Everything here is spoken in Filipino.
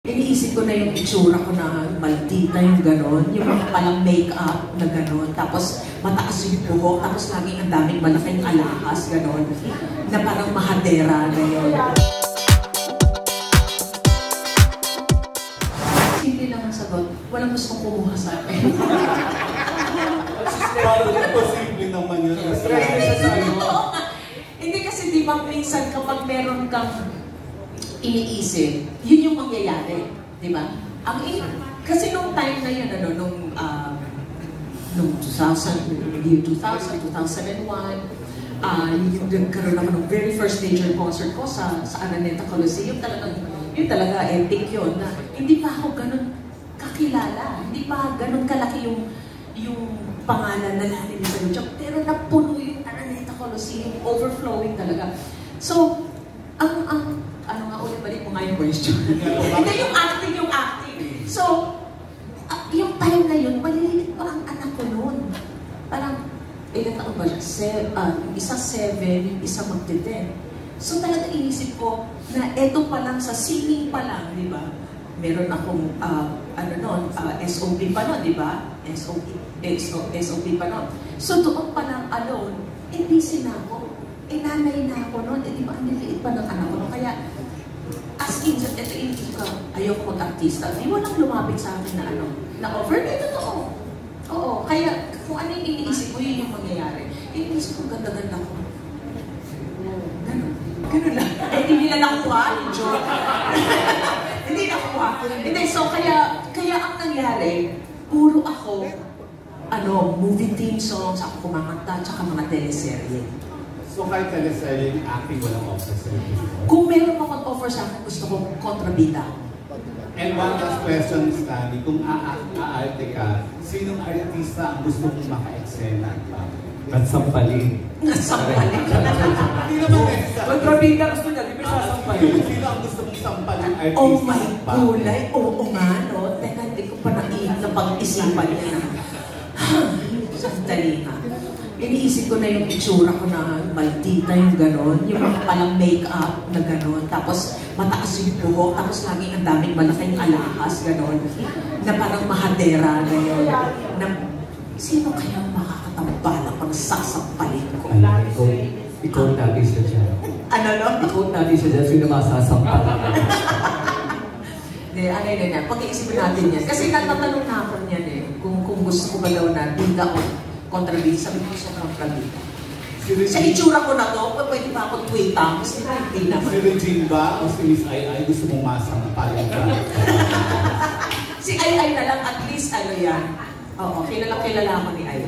Iniisip ko na yung itsura ko na maldita yung gano'n, yung mga palang make-up na gano'n, tapos mataas yung buhok, tapos laging ang daming malaking alahas, gano'n, na parang mahadera, gano'n. Simple lang ang sagot, walang gustong kumuha sa akin. Parang imposible naman yun. Hindi kasi di ba minsan kapag meron kang iniisip, yun yung mangyayari, di ba? Kasi nung time na yun, nung 2000, year 2000, 2001, yung nagkaroon ako ng very first major concert ko sa Araneta Coliseum, yun talaga epic yun, na hindi pa ako ganun kakilala, hindi pa ganun kalaki yung pangalan na lalim sa Luchok, pero napuno yung Araneta Coliseum, overflowing talaga. So, ano nga ulit, balik mo nga yung question. Hindi, yung acting. So, yung time na yun, maliliit pa ang anak ko noon. Parang, ilan taon ba siya? Isa 7, yung isa magte-10. So talaga inisip ko na eto pa lang, sa singing pa lang, di ba? Meron akong, SOP pa noon, di ba? SOP pa noon. So doon pa lang alone, busy na ako. Nanay na ako noon, di ba? Ang liliit pa ng anak ko noon. Kaya, asking, ito inisip ko, ayoko mag-artista. Walang lumapit sa akin na offer. Ito totoo. Oo, kaya kung ano yung iniisip ko, yun yung mangyayari. Iniisip ko, ganda-ganda ko. Ganun lang. Hindi nila nakuha, yung joke. Hindi nakuha. Hindi, so kaya ang nangyari, puro ako, movie theme songs, ako kumakanta, tsaka mga teleserye. So kahit teleserye, yung acting walang offer sa iyo? Kung meron pa mag-offer sa akin, gusto ko kontrabida. And one last question, Miss Tani, kung aarte ka, sinong artista ang gusto mong maka-eksena? At sampalin. Sampalin. Hindi naman necessary. Kontrabida gusto niya, di ba siya sampalin? Sino ang gusto mong sampalin artista? Oh my gulay, oo nga, no? Teka, hindi ko pa napag-isipan yan. Sandali nga. Iniisip ko na yung itsura ko na maldita yung gano'n, yung mga palang make-up na gano'n, tapos mataas yung buhok, tapos laging ang daming malaking alahas, gano'n, na parang mahadera, gano'n, na sino kaya makakatambala pag sasampalin ko? Ikaw natin siya dyan. Ikaw natin siya dyan, sino masasampalin? Hindi, pag-iisipin natin yan. Kasi natatanong na ako niyan kung gusto ko ba daw na bida o kontrabida, sabi ko sa kontrabida. Sa itsura ko na to, pwede ba ako tweetang? Kasi hindi naman. Si Regine ba o si Miss Ai gusto mong masampalin ka? Si Ai na lang, at least yan. Oo, kilala ko ni Ai.